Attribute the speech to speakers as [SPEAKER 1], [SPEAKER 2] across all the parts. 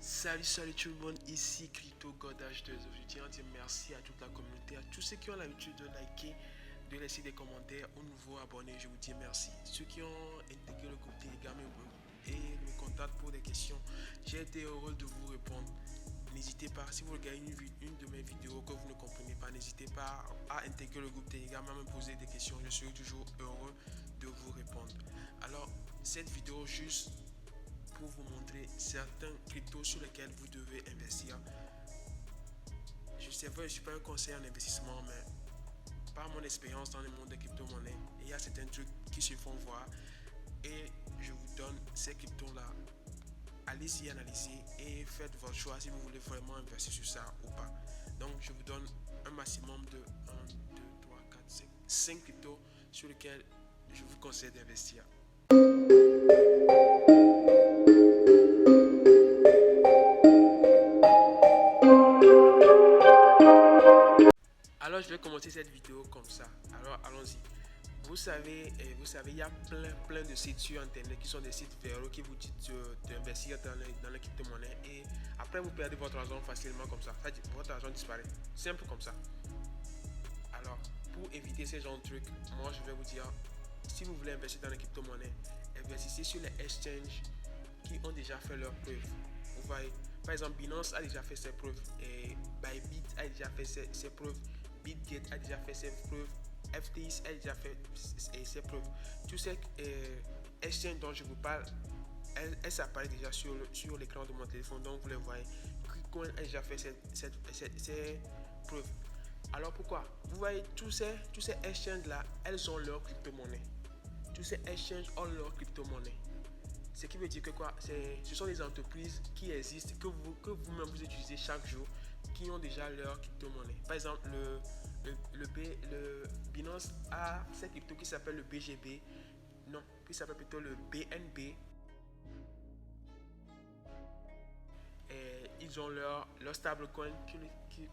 [SPEAKER 1] Salut tout le monde, ici Crypto God H2. Je tiens à dire merci à toute la communauté, à tous ceux qui ont l'habitude de liker, de laisser des commentaires, aux nouveaux abonnés, je vous dis merci. Ceux qui ont intégré le groupe Telegram et me contactent pour des questions, j'ai été heureux de vous répondre. N'hésitez pas, si vous regardez une de mes vidéos que vous ne comprenez pas, n'hésitez pas à intégrer le groupe Telegram, à me poser des questions, je serai toujours heureux de vous répondre. Alors, cette vidéo juste pour vous montrer certains cryptos sur lesquels vous devez investir. Je sais pas, je ne suis pas un conseiller en investissement, mais par mon expérience dans le monde des crypto-monnaies, il y a certains trucs qui se font voir et je vous donne ces cryptos-là. Allez-y, analysez et faites votre choix si vous voulez vraiment investir sur ça ou pas. Donc, je vous donne un maximum de 1, 2, 3, 4, 5 cryptos sur lesquels je vous conseille d'investir. Alors, je vais commencer cette vidéo comme ça. Alors, allons-y. Vous savez, il y a plein de sites sur internet qui sont des sites véreux qui vous disent d'investir dans les crypto-monnaies et après vous perdez votre argent facilement comme ça. Votre argent disparaît. Simple comme ça. Alors, pour éviter ces genres de trucs, moi je vais vous dire, si vous voulez investir dans les crypto-monnaies, investissez sur les exchanges qui ont déjà fait leurs preuves. Vous voyez, par exemple, Binance a déjà fait ses preuves et Bybit a déjà fait ses preuves. BitGet a déjà fait ses preuves, FTX a déjà fait ses preuves. Tous ces exchanges dont je vous parle, elles s'apparaissent déjà sur l'écran de mon téléphone, donc vous les voyez. Bitcoin a déjà fait ses preuves. Alors pourquoi? Vous voyez, tous ces exchanges là, elles ont leur crypto-monnaie. Tous ces exchanges ont leur crypto-monnaie. Ce qui veut dire que quoi? Ce sont des entreprises qui existent, que vous-même vous utilisez chaque jour, qui ont déjà leur crypto-monnaie. Par exemple, le Binance a cette crypto qui s'appelle le BGB, non, qui s'appelle plutôt le BNB. Et ils ont leur stablecoin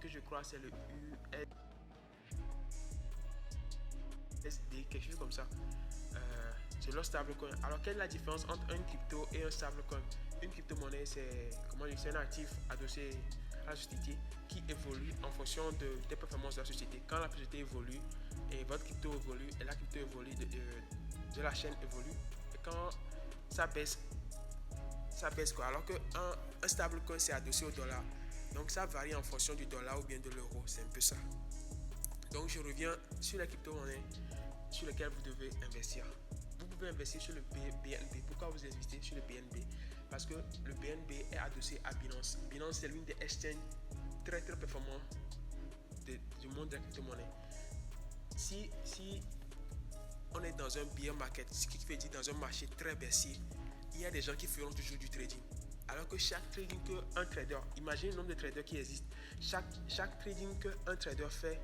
[SPEAKER 1] que je crois c'est le USD, quelque chose comme ça. C'est leur stablecoin. Alors, quelle est la différence entre un crypto et un stablecoin? Une crypto-monnaie, c'est un actif adossé à la société qui évolue en fonction des performances de la société. Quand la société évolue, et votre crypto évolue, et la crypto évolue, de la chaîne évolue. Et quand ça baisse quoi. Alors qu'un stablecoin, c'est adossé au dollar. Donc, ça varie en fonction du dollar ou bien de l'euro. C'est un peu ça. Donc, je reviens sur la crypto-monnaie sur lesquelles vous devez investir. Vous pouvez investir sur le BNB. Pourquoi vous investissez sur le BNB? Parce que le BNB est adossé à Binance. Binance, c'est l'une des exchanges très performants du monde de la crypto-monnaie. Si on est dans un bear market, ce qui veut dire dans un marché très baissier, il y a des gens qui feront toujours du trading. Alors que chaque trading qu'un trader, imaginez le nombre de traders qui existent, chaque trading qu'un trader fait,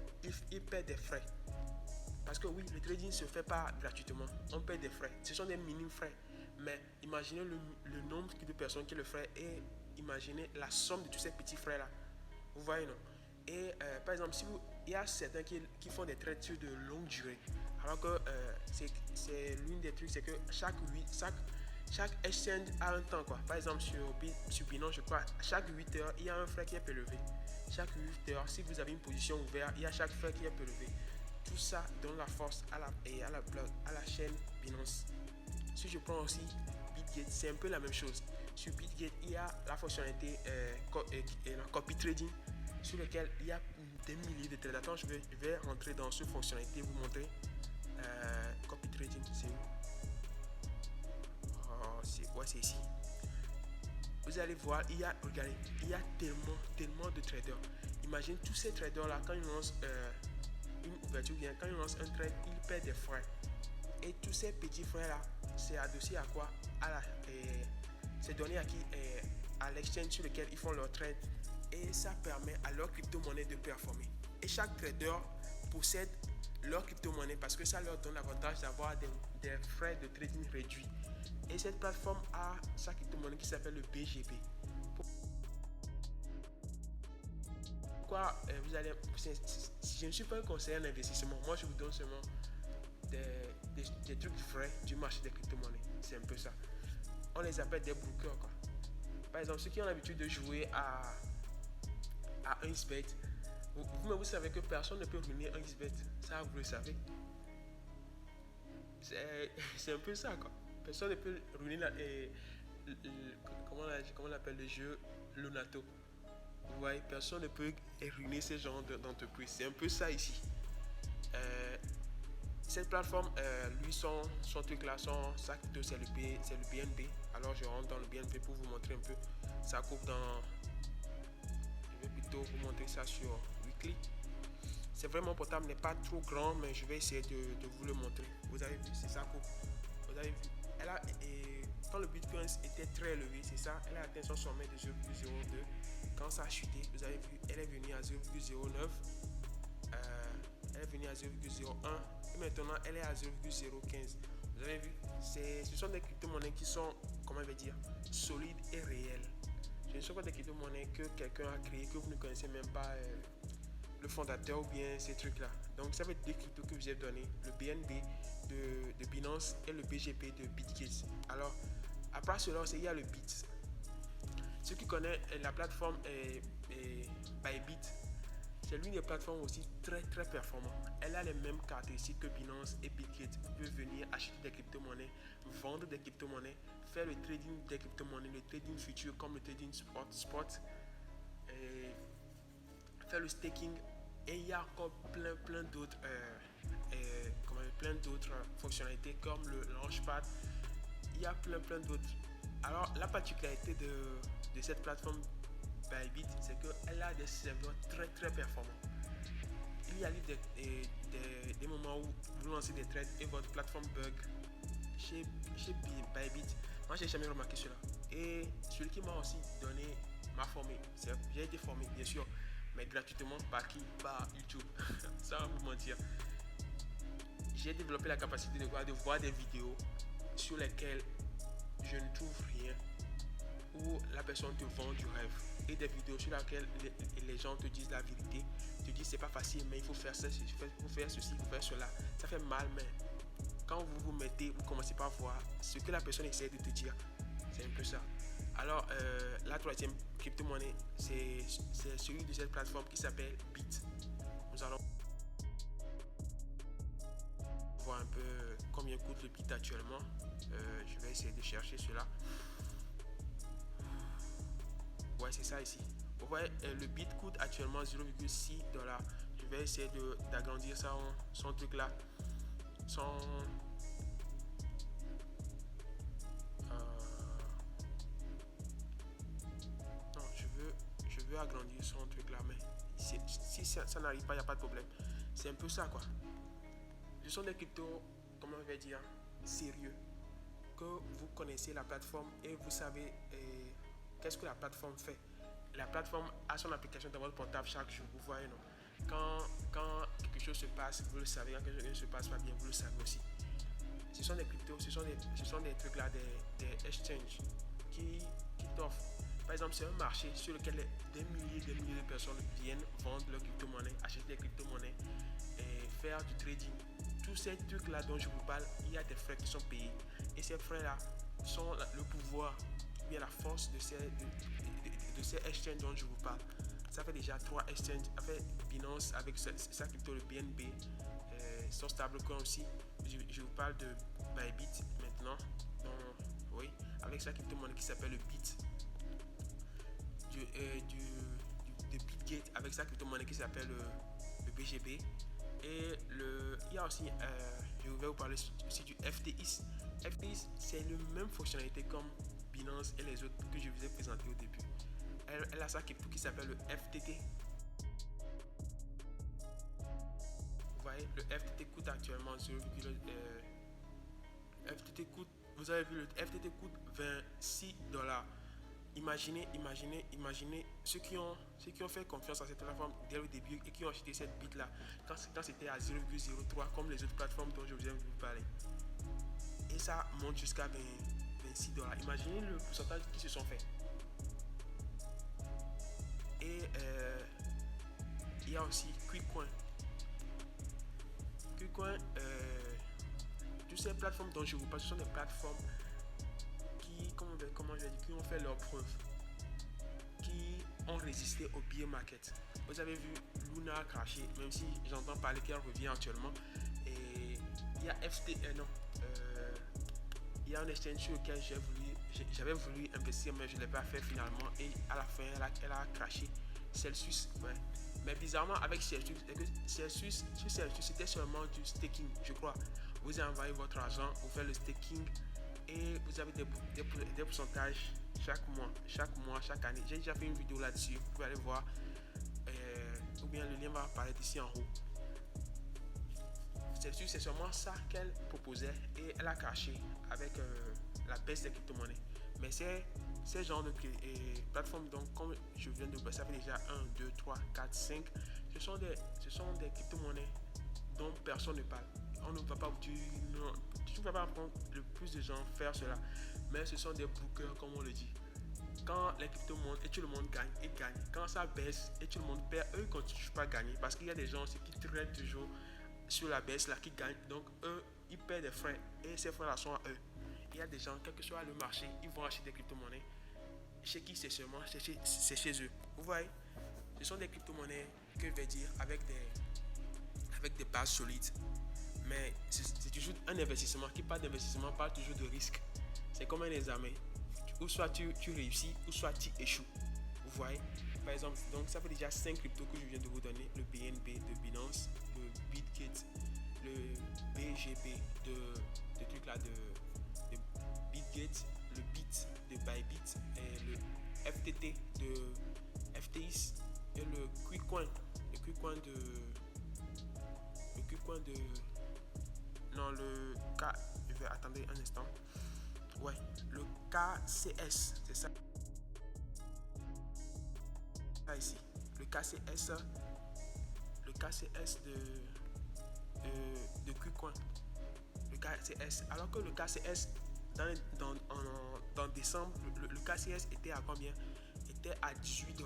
[SPEAKER 1] il perd des frais. Parce que oui, le trading ne se fait pas gratuitement, on paie des frais. Ce sont des minimes frais. Mais imaginez le nombre de personnes qui le font et imaginez la somme de tous ces petits frais-là. Vous voyez, non? Et par exemple, il y a certains qui font des trades sur de longue durée. Alors que c'est l'une des trucs, c'est que chaque exchange a un temps, quoi. Par exemple, sur Binance, je crois, chaque 8 heures, il y a un frais qui est prélevé. Chaque 8 heures, si vous avez une position ouverte, il y a chaque frais qui est prélevé. Tout ça donne la force à la chaîne Binance. Si je prends aussi BitGet, c'est un peu la même chose. Sur BitGet, il y a la fonctionnalité copy trading sur lequel il y a des milliers de traders. Attends, je vais rentrer dans cette fonctionnalité, vous montrer. Copy trading, c'est où? Oh, c'est ici. Vous allez voir, regardez, il y a tellement de traders. Imagine tous ces traders là, quand ils lancent une ouverture, bien quand ils lancent un trade, ils perdent des frais. Et tous ces petits frais là, c'est adossé à quoi? C'est donné à qui? À l'exchange sur lequel ils font leur trade. Et ça permet à leur crypto-monnaie de performer. Et chaque trader possède leur crypto-monnaie parce que ça leur donne l'avantage d'avoir des frais de trading réduits. Et cette plateforme a sa crypto-monnaie qui s'appelle le BGB. Pourquoi vous allez... Je ne suis pas un conseiller en investissement. Moi, je vous donne seulement des trucs frais du marché des crypto-monnaies. C'est un peu ça. On les appelle des brokers, quoi. Par exemple, ceux qui ont l'habitude de jouer à 1xbet, vous savez que personne ne peut ruiner 1xbet. Ça, vous le savez. C'est un peu ça, quoi. Personne ne peut ruiner comment on appelle le jeu Lonato. Vous voyez, personne ne peut ruiner ce genre d'entreprise. C'est un peu ça ici. Euh, cette plateforme, lui, son truc là, sa crypto, c'est le BNB. Alors, je rentre dans le BNB pour vous montrer un peu. Ça coupe dans. Je vais plutôt vous montrer ça sur Weekly. C'est vraiment portable, n'est pas trop grand, mais je vais essayer de vous le montrer. Vous avez vu, c'est ça coupe. Vous avez vu. Quand le Bitcoin était très élevé, c'est ça, elle a atteint son sommet de 0,02. Quand ça a chuté, vous avez vu, elle est venue à 0,09. Elle est venue à 0,01 et maintenant elle est à 0,015. Vous avez vu, ce sont des crypto-monnaies qui sont, comment je vais dire, solides et réelles. Ce ne sont pas des crypto-monnaies que quelqu'un a créées, que vous ne connaissez même pas le fondateur ou bien ces trucs-là. Donc ça va être deux cryptos que je vous ai donné, le BNB de Binance et le BGP de Bitgate. Alors, après cela, il y a le Bit. Ceux qui connaissent la plateforme Bybit, c'est l'une des plateformes aussi très performantes. Elle a les mêmes caractéristiques que Binance et Bitgate. Vous pouvez venir acheter des crypto-monnaies, vendre des crypto-monnaies, faire le trading des crypto-monnaies, le trading futur comme le trading spot, faire le staking, et il y a encore plein d'autres fonctionnalités comme le Launchpad. Il y a plein d'autres. Alors la particularité de cette plateforme Bybit, c'est qu'elle a des serveurs très performants. Il y a des moments où vous lancez des trades et votre plateforme bug. Chez Bybit, moi j'ai jamais remarqué cela. Et celui qui m'a aussi formé, j'ai été formé bien sûr, mais gratuitement par qui? Par YouTube. Sans vous mentir. J'ai développé la capacité de voir des vidéos sur lesquelles je ne trouve rien, où la personne te vend du rêve, et des vidéos sur lesquelles les gens te disent la vérité, te disent c'est pas facile, mais il faut faire ça, il faut faire ceci, il faut faire cela. Ça fait mal, mais quand vous vous mettez, vous commencez par voir ce que la personne essaie de te dire. C'est un peu ça. Alors, la troisième crypto-monnaie, c'est celui de cette plateforme qui s'appelle Bit. Nous allons voir un peu combien coûte le Bit actuellement. Je vais essayer de chercher cela. Ouais, c'est ça ici. Vous voyez, le Bit coûte actuellement 0,6 $. Je vais essayer d'agrandir ça, son truc là. Non, je veux agrandir son truc là, mais si ça n'arrive pas, il n'y a pas de problème. C'est un peu ça, quoi. Ce sont des cryptos, comment je vais dire, sérieux. Que vous connaissez la plateforme et vous savez qu'est-ce que la plateforme fait. La plateforme a son application dans votre portable chaque jour, vous voyez, non? Quand quelque chose se passe, vous le savez. Quand quelque chose ne se passe pas bien, vous le savez aussi. Ce sont des cryptos, ce sont des trucs là, des exchanges qui t'offrent. Par exemple, c'est un marché sur lequel des milliers de personnes viennent vendre leurs crypto-monnaies, acheter des crypto-monnaies et faire du trading. Tous ces trucs là dont je vous parle, il y a des frais qui sont payés. Et ces frais là sont le pouvoir, ou bien la force de ces exchanges dont je vous parle. Ça fait déjà 3 exchanges avec Binance, avec sa crypto, le BNB, son stablecoin aussi. Je vous parle de Bybit maintenant. Donc, oui, avec sa crypto-monnaie qui s'appelle le Bit. De Bitgate avec sa crypto-monnaie qui s'appelle le BGB. Et il y a aussi, je vais vous parler aussi du FTX. FTX, c'est la même fonctionnalité comme Binance et les autres que je vous ai présenté au début. Elle a sa crypto qui s'appelle le FTT. Vous voyez, le FTT coûte actuellement 0, FTT coûte, vous avez vu, le FTT coûte 26 $. Imaginez ceux qui ont fait confiance à cette plateforme dès le début et qui ont acheté cette bit là quand c'était à 0,03 comme les autres plateformes dont je vous ai parlé. Et ça monte jusqu'à 26 $. Imaginez le pourcentage qui se sont fait. Et il y a aussi KuCoin. KuCoin, toutes ces plateformes dont je vous parle, ce sont des plateformes qui, comment je vais dire, qui ont fait leurs preuves. résister au bear market. Vous avez vu Luna cracher, même si j'entends parler qu'elle revient actuellement. Et il y a il y a un exchange sur lequel j'avais voulu investir, mais je ne l'ai pas fait finalement. Et à la fin, elle a craché. Celsius, ouais. Mais bizarrement, avec Celsius, c'était seulement du staking, je crois. Vous envoyez votre argent, vous faites le staking et vous avez des pourcentages chaque mois, chaque année. J'ai déjà fait une vidéo là-dessus, vous pouvez aller voir. Ou bien le lien va apparaître ici en haut. Celsius, c'est seulement ça qu'elle proposait et elle a caché avec la baisse des crypto-monnaies. Mais ces genres de plateformes, donc comme je viens de ça fait déjà 1, 2, 3, 4, 5, ce sont des crypto-monnaies dont personne ne parle. On ne va pas dire, non, tu ne vas pas apprendre le plus de gens faire cela, mais ce sont des bookers comme on le dit. Quand les cryptos montent et tout le monde gagne et gagne, quand ça baisse et tout le monde perd, eux ne continuent pas à gagner parce qu'il y a des gens aussi qui traînent toujours sur la baisse là qui gagnent, donc eux ils perdent des frais et ces frais là sont à eux. Il y a des gens, quel que soit le marché, ils vont acheter des crypto-monnaies. Chez qui c'est seulement, c'est chez eux. Vous voyez, ce sont des crypto-monnaies que je vais dire avec des bases solides. Mais c'est toujours un investissement. Qui parle d'investissement parle toujours de risque. C'est comme un examen. Ou soit tu réussis, ou soit tu échoues. Vous voyez, par exemple, donc ça fait déjà 5 cryptos que je viens de vous donner. Le BNB de Binance, le BitGet, le BGB de trucs là de BitGet, le Bit de Bybit et le FTT de FTX et le KuCoin non, le K, je vais attendre un instant. Ouais, le KCS, c'est ça. Là ici, le KCS de KuCoin. Le KCS, alors que le KCS dans décembre, le KCS était à combien? Était à 18$.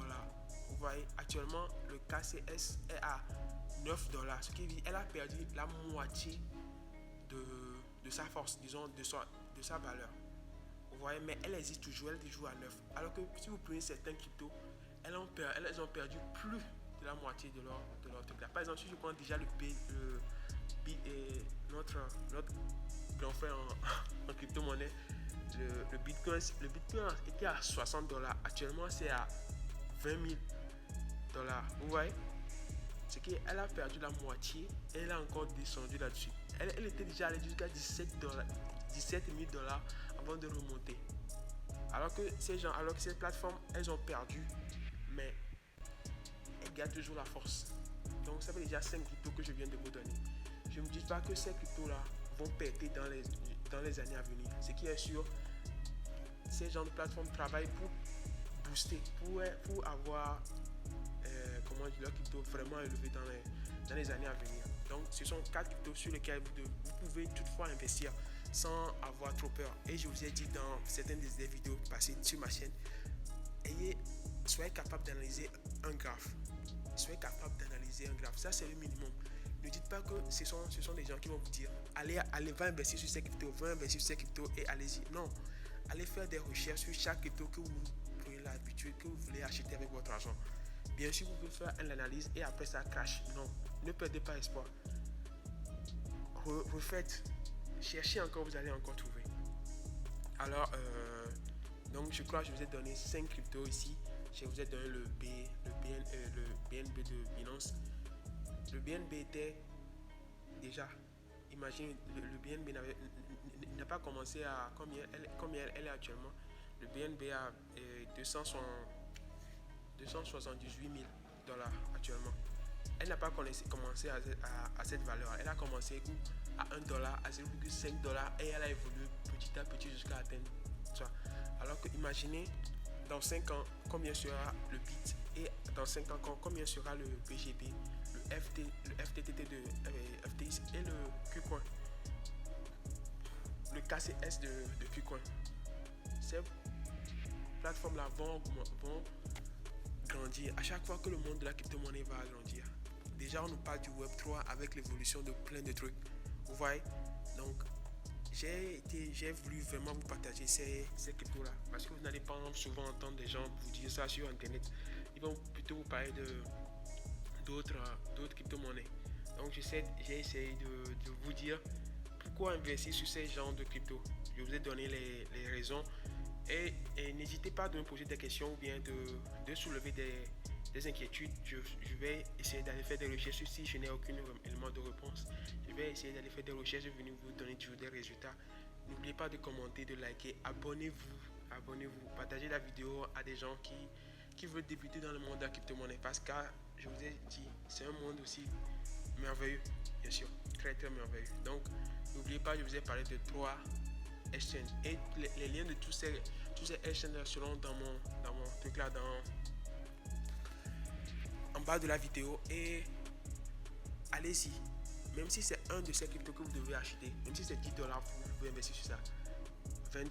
[SPEAKER 1] Vous voyez, actuellement le KCS est à 9$, ce qui veut dire qu'elle a perdu la moitié de sa force, disons, de sa valeur. Vous voyez, mais elle existe toujours, elle est toujours à 9. Alors que si vous prenez certains cryptos, elles ont perdu plus de la moitié de leur truc là. Par exemple, si je prends déjà notre grand frère en crypto-monnaie, le Bitcoin était à 60$. Actuellement, c'est à 20 000$. Vous voyez? C'est qu'elle a perdu la moitié et elle a encore descendu là-dessus. Elle était déjà allée jusqu'à 17 000$ avant de remonter. Alors que ces plateformes, elles ont perdu, mais elles gardent toujours la force. Donc ça fait déjà 5 cryptos que je viens de vous donner. Je ne me dis pas que ces cryptos-là vont péter dans les années à venir. Ce qui est sûr, ces genres de plateformes travaillent pour booster, pour avoir leur crypto vraiment élevé dans les années à venir. Donc ce sont 4 cryptos sur lesquels vous pouvez toutefois investir sans avoir trop peur. Et je vous ai dit dans certaines des vidéos passées sur ma chaîne, soyez capable d'analyser un graphe. Ça c'est le minimum. Ne dites pas que ce sont des gens qui vont vous dire allez, va investir sur ces cryptos, et allez-y. Non, allez faire des recherches sur chaque crypto que vous prenez l'habitude, que vous voulez acheter avec votre argent. Bien sûr, vous pouvez faire une analyse et après ça crash. Non, ne perdez pas espoir. Refaites, cherchez encore, vous allez encore trouver. Alors, donc je crois que je vous ai donné 5 cryptos ici. Je vous ai donné le BNB de Binance. Le BNB était déjà, imaginez, le BNB n'a pas commencé à combien elle est actuellement. Le BNB a 278 000$ actuellement. Elle n'a pas commencé à cette valeur. Elle a commencé à 1$, à 0,5$ et elle a évolué petit à petit jusqu'à atteindre ça. Alors que imaginez dans 5 ans combien sera le BIT et dans 5 ans combien sera le BGB, le FTTT de FTX et le KuCoin, le KCS de KuCoin. Ces plateformes là vont grandir à chaque fois que le monde de la crypto-monnaie va grandir. Déjà on nous parle du Web 3 avec l'évolution de plein de trucs. Vous voyez, donc j'ai voulu vraiment vous partager ces cryptos là parce que vous n'allez pas souvent entendre des gens vous dire ça sur internet. ils vont plutôt vous parler d'autres crypto-monnaies. Donc j'ai essayé de vous dire pourquoi investir sur ces genres de crypto. Je vous ai donné les raisons et n'hésitez pas de me poser des questions ou bien de soulever des inquiétudes. Je vais essayer d'aller faire des recherches. Si je n'ai aucun élément de réponse, je vais essayer d'aller faire des recherches et venir vous donner toujours des résultats. N'oubliez pas de commenter, de liker, abonnez-vous, partagez la vidéo à des gens qui veulent débuter dans le monde de la crypto-monnaie parce que je vous ai dit, c'est un monde aussi merveilleux, bien sûr, très très merveilleux. Donc, n'oubliez pas, je vous ai parlé de 3 exchanges et les liens de tous ces exchanges seront dans mon truc là, en bas de la vidéo et allez-y. Même si c'est un de ces cryptos que vous devez acheter, même si c'est $10, vous pouvez investir sur ça. $20,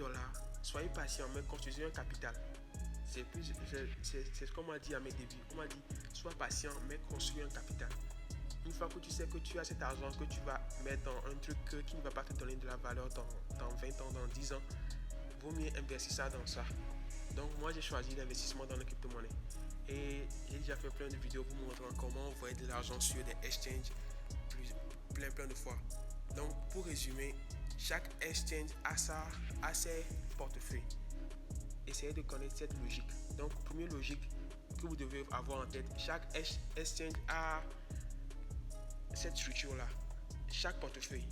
[SPEAKER 1] soyez patient, mais construisez un capital. C'est ce qu'on m'a dit à mes débuts. On m'a dit, sois patient, mais construis un capital. Une fois que tu sais que tu as cet argent que tu vas mettre dans un truc qui ne va pas te donner de la valeur dans 20 ans, dans 10 ans, vaut mieux investir ça dans ça. Donc moi j'ai choisi l'investissement dans les crypto-monnaies. Et j'ai déjà fait plein de vidéos vous montrant comment envoyer de l'argent sur des exchanges plein de fois. Donc pour résumer, chaque exchange a ses portefeuilles. Essayez de connaître cette logique. Donc première logique que vous devez avoir en tête, chaque exchange a cette structure là. Chaque portefeuille,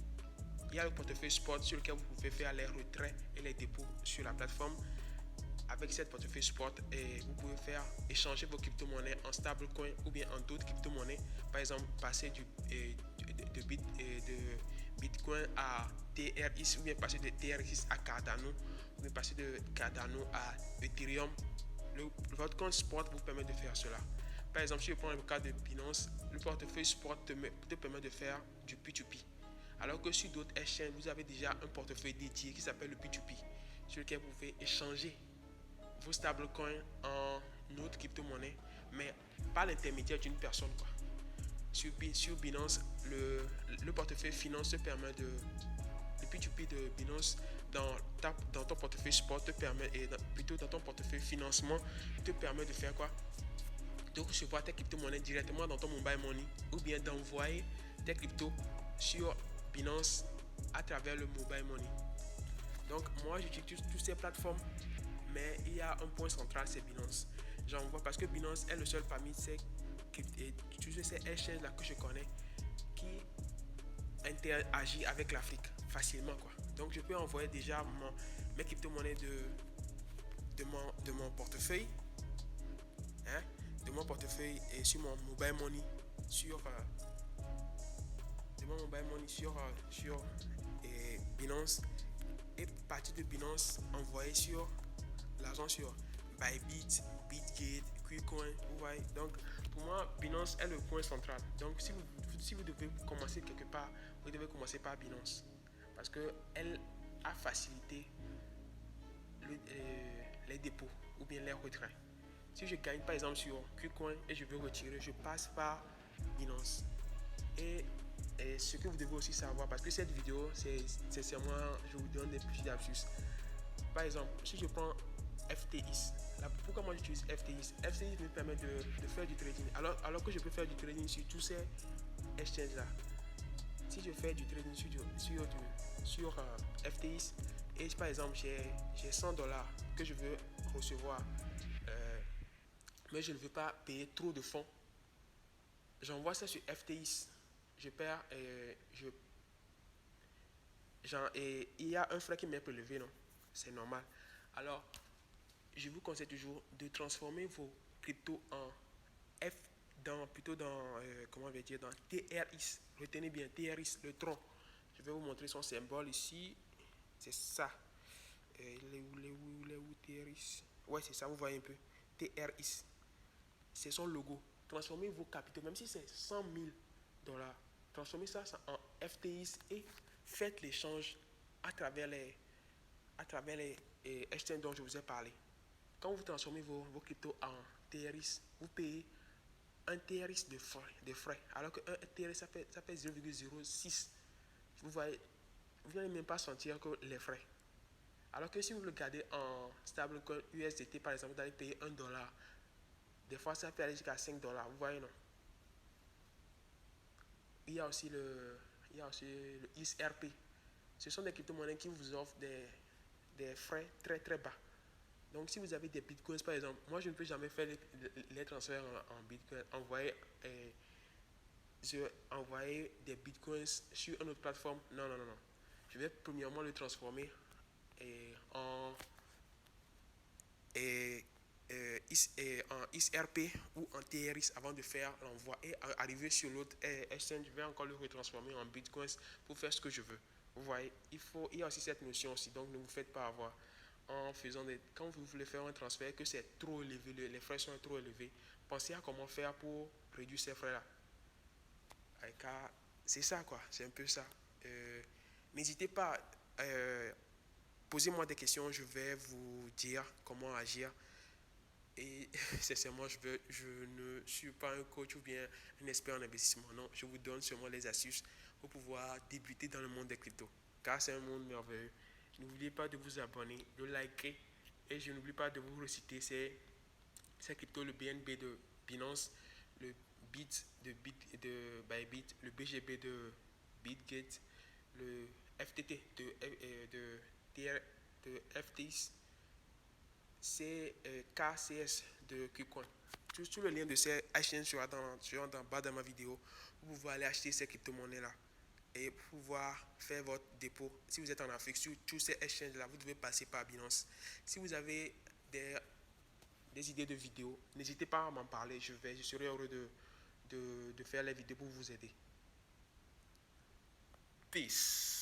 [SPEAKER 1] il y a le portefeuille spot sur lequel vous pouvez faire les retraits et les dépôts sur la plateforme. Avec cette portefeuille spot, et vous pouvez faire échanger vos crypto-monnaies en stablecoin ou bien en d'autres crypto-monnaies. Par exemple, passer de Bitcoin à TRX ou bien passer de TRX à Cardano ou bien passer de Cardano à Ethereum. Votre compte spot vous permet de faire cela. Par exemple, si je prends le cas de Binance, le portefeuille spot te permet de faire du P2P. Alors que sur d'autres exchanges, vous avez déjà un portefeuille dédié qui s'appelle le P2P, sur lequel vous pouvez échanger vos stablecoins en autre crypto-monnaie, mais par l'intermédiaire d'une personne, quoi. Sur Binance, le portefeuille finance te permet le P2P de Binance dans ton portefeuille sport te permet, et plutôt dans ton portefeuille financement, te permet de faire quoi? De recevoir tes crypto-monnaies directement dans ton mobile money ou bien d'envoyer tes cryptos sur Binance à travers le mobile money. Donc moi j'utilise toutes ces plateformes, mais il y a un point central, c'est Binance. J'en vois parce que Binance est le seul parmi ces exchanges là que je connais qui interagit avec l'Afrique facilement, quoi. Donc je peux envoyer déjà mes crypto-monnaies de mon portefeuille, hein, de mon portefeuille et sur mon mobile money sur Binance, et partir de Binance envoyer sur l'argent sur Bybit, Bitgate, Quickcoin, vous voyez. Donc pour moi, Binance est le point central. Donc si vous devez commencer quelque part, vous devez commencer par Binance parce qu'elle a facilité les dépôts ou bien les retraits. Si je gagne par exemple sur Quickcoin et je veux retirer, je passe par Binance. Et ce que vous devez aussi savoir, parce que cette vidéo, c'est moi, je vous donne des petits astuces. Par exemple, si je prends FTX, pourquoi moi j'utilise FTX? FTX me permet de faire du trading, alors que je peux faire du trading sur tous ces exchanges là. Si je fais du trading sur FTX et par exemple j'ai $100 que je veux recevoir, mais je ne veux pas payer trop de fonds, j'envoie ça sur FTX, je perds et il y a un frais qui m'est prélevé, non? C'est normal. Alors, je vous conseille toujours de transformer vos cryptos en comment on va dire, dans TRX. Retenez bien, TRX, le tronc. Je vais vous montrer son symbole ici. C'est ça. Il est où TRX? Ouais, c'est ça, vous voyez un peu. TRX. C'est son logo. Transformez vos capitaux, même si c'est $100,000. Transformez ça en FTX et faites l'échange à travers les exchanges dont je vous ai parlé. Quand vous transformez vos cryptos en TRX, vous payez un TRX de frais, alors qu'un TRX ça fait 0,06. Vous voyez, vous n'allez même pas sentir que les frais. Alors que si vous le gardez en stablecoin USDT par exemple, vous allez payer $1 Des fois, ça peut aller jusqu'à 5 dollars. Vous voyez, non? Il y a aussi le XRP. Ce sont des crypto-monnaies qui vous offrent des frais très très bas. Donc, si vous avez des bitcoins, par exemple, moi je ne peux jamais faire les transferts en bitcoin, envoyer des bitcoins sur une autre plateforme. Non, non, non, non. Je vais premièrement le transformer en, et, en XRP ou en TRX avant de faire l'envoi et arriver sur l'autre exchange, je vais encore le retransformer en bitcoins pour faire ce que je veux. Vous voyez, il y a aussi cette notion aussi, donc ne vous faites pas avoir en faisant quand vous voulez faire un transfert que c'est trop élevé, les frais sont trop élevés, pensez à comment faire pour réduire ces frais là, car c'est ça quoi, c'est un peu ça. Euh, N'hésitez pas, posez-moi des questions, je vais vous dire comment agir. Et sincèrement, je ne suis pas un coach ou bien un expert en investissement. Non, je vous donne seulement les astuces pour pouvoir débuter dans le monde des cryptos. Car c'est un monde merveilleux. N'oubliez pas de vous abonner, de liker. Et je n'oublie pas de vous reciter ces cryptos, le BNB de Binance, le BIT de Bybit, le BGB de BitGate, le FTT de FTX, c'est KCS de KuCoin. Tout le lien de ces chaînes sera dans bas de ma vidéo. Vous pouvez aller acheter ces crypto-monnaies-là et pouvoir faire votre dépôt. Si vous êtes en Afrique, sur tous ces échanges-là, vous devez passer par Binance. Si vous avez des idées de vidéos, n'hésitez pas à m'en parler. Je serai heureux de faire les vidéos pour vous aider. Peace.